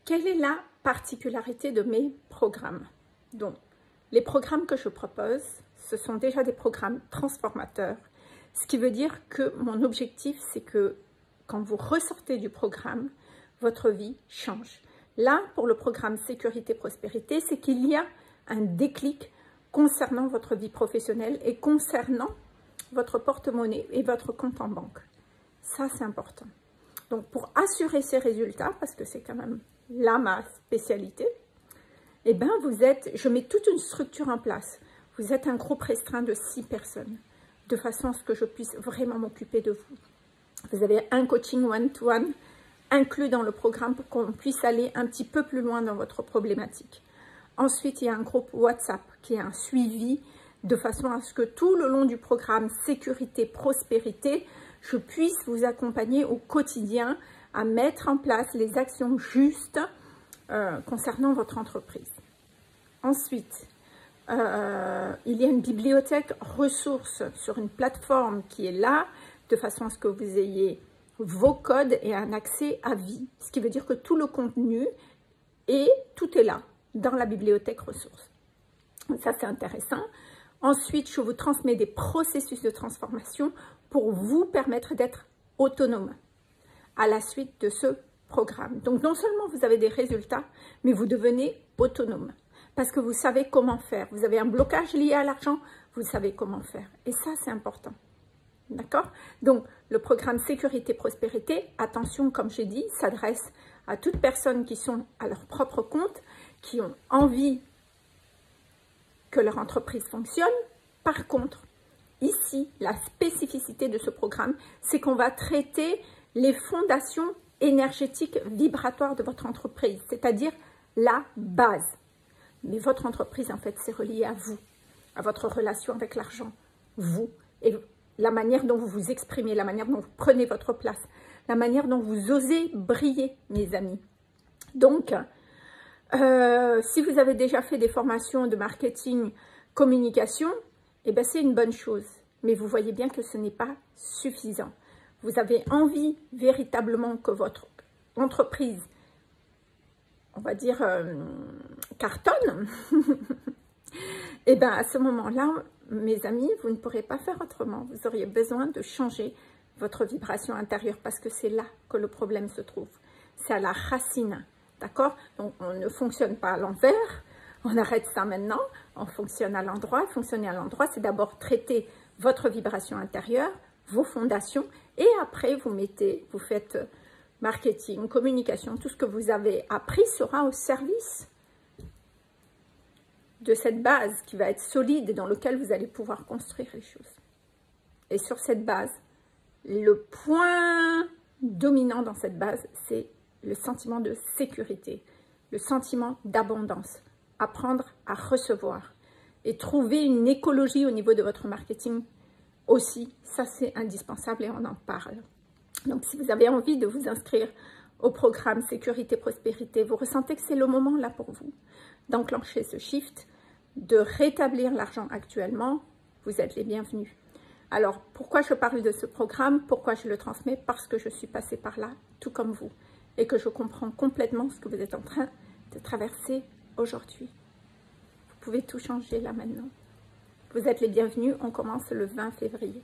quelle est la particularité de mes programmes? Donc, les programmes que je propose, ce sont déjà des programmes transformateurs. Ce qui veut dire que mon objectif, c'est que quand vous ressortez du programme, votre vie change. Là, pour le programme Sécurité Prospérité, c'est qu'il y a un déclic concernant votre vie professionnelle et concernant votre porte-monnaie et votre compte en banque. Ça, c'est important. Donc, pour assurer ces résultats, parce que c'est quand même là ma spécialité, eh bien, je mets toute une structure en place. Vous êtes un groupe restreint de 6 personnes, de façon à ce que je puisse vraiment m'occuper de vous. Vous avez un coaching one-to-one inclus dans le programme pour qu'on puisse aller un petit peu plus loin dans votre problématique. Ensuite, il y a un groupe WhatsApp qui est un suivi de façon à ce que tout le long du programme Sécurité Prospérité, je puisse vous accompagner au quotidien à mettre en place les actions justes concernant votre entreprise. Ensuite, il y a une bibliothèque ressources sur une plateforme qui est là, de façon à ce que vous ayez vos codes et un accès à vie. Ce qui veut dire que tout le contenu et tout est là, dans la bibliothèque ressources. Ça, c'est intéressant. Ensuite, je vous transmets des processus de transformation pour vous permettre d'être autonome à la suite de ce programme. Donc, non seulement vous avez des résultats, mais vous devenez autonome parce que vous savez comment faire. Vous avez un blocage lié à l'argent, vous savez comment faire. Et ça, c'est important. D'accord? Donc, le programme Sécurité Prospérité, attention, comme j'ai dit, s'adresse à toutes personnes qui sont à leur propre compte, qui ont envie que leur entreprise fonctionne. Par contre, ici, la spécificité de ce programme, c'est qu'on va traiter les fondations énergétiques vibratoires de votre entreprise, c'est-à-dire la base. Mais votre entreprise, en fait, c'est relié à vous, à votre relation avec l'argent, vous, et la manière dont vous vous exprimez, la manière dont vous prenez votre place, la manière dont vous osez briller, mes amis. Donc, si vous avez déjà fait des formations de marketing, communication, eh bien, c'est une bonne chose. Mais vous voyez bien que ce n'est pas suffisant. Vous avez envie véritablement que votre entreprise, on va dire, cartonne. Et bien, à ce moment-là, mes amis, vous ne pourrez pas faire autrement. Vous auriez besoin de changer votre vibration intérieure parce que c'est là que le problème se trouve. C'est à la racine. D'accord? Donc, on ne fonctionne pas à l'envers. On arrête ça maintenant. On fonctionne à l'endroit. Fonctionner à l'endroit, c'est d'abord traiter votre vibration intérieure, vos fondations. Et après, vous faites marketing, communication. Tout ce que vous avez appris sera au service de cette base qui va être solide et dans laquelle vous allez pouvoir construire les choses. Et sur cette base, le point dominant dans cette base, c'est le sentiment de sécurité, le sentiment d'abondance, apprendre à recevoir et trouver une écologie au niveau de votre marketing aussi. Ça, c'est indispensable et on en parle. Donc, si vous avez envie de vous inscrire au programme Sécurité Prospérité, vous ressentez que c'est le moment là pour vous d'enclencher ce shift, de rétablir l'argent actuellement, vous êtes les bienvenus. Alors, pourquoi je parle de ce programme? Pourquoi je le transmets? Parce que je suis passée par là, tout comme vous, et que je comprends complètement ce que vous êtes en train de traverser aujourd'hui. Vous pouvez tout changer là maintenant. Vous êtes les bienvenus, on commence le 20 février.